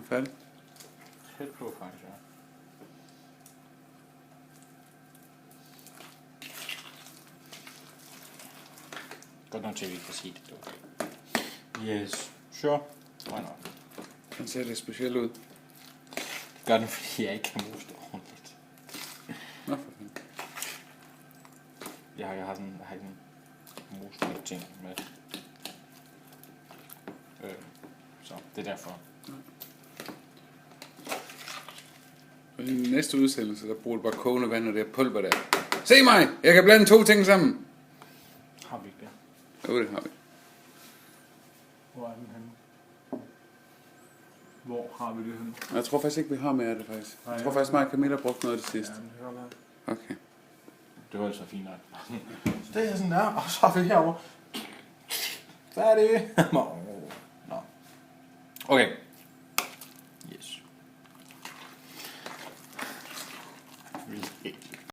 færdig. Tæt på faktisk, ja. Godt nok til, at vi kan sige det. Yes. Sure. Why not? Den ser lidt speciel ud. Det gør den, fordi jeg ikke kan mose det ordentligt. Nå, for fanden. Jeg har sådan en mose ting med. Så det er derfor. Og i næste udsendelse, der bruger du bare kogende vand og det er pulver der. Se mig! Jeg kan blande 2 ting sammen! Har vi ikke det? Jo, det har vi. Hvor er den henne? Hvor har vi det henne? Jeg tror faktisk ikke, vi har mere af det faktisk. Jeg tror faktisk, mig og Camilla har brugt noget af det sidste. Ja, det kan godt være. Okay. Det var altså fint nok. Så det er sådan der, og så har vi herovre. Færdig. Nå. Okay. Yes.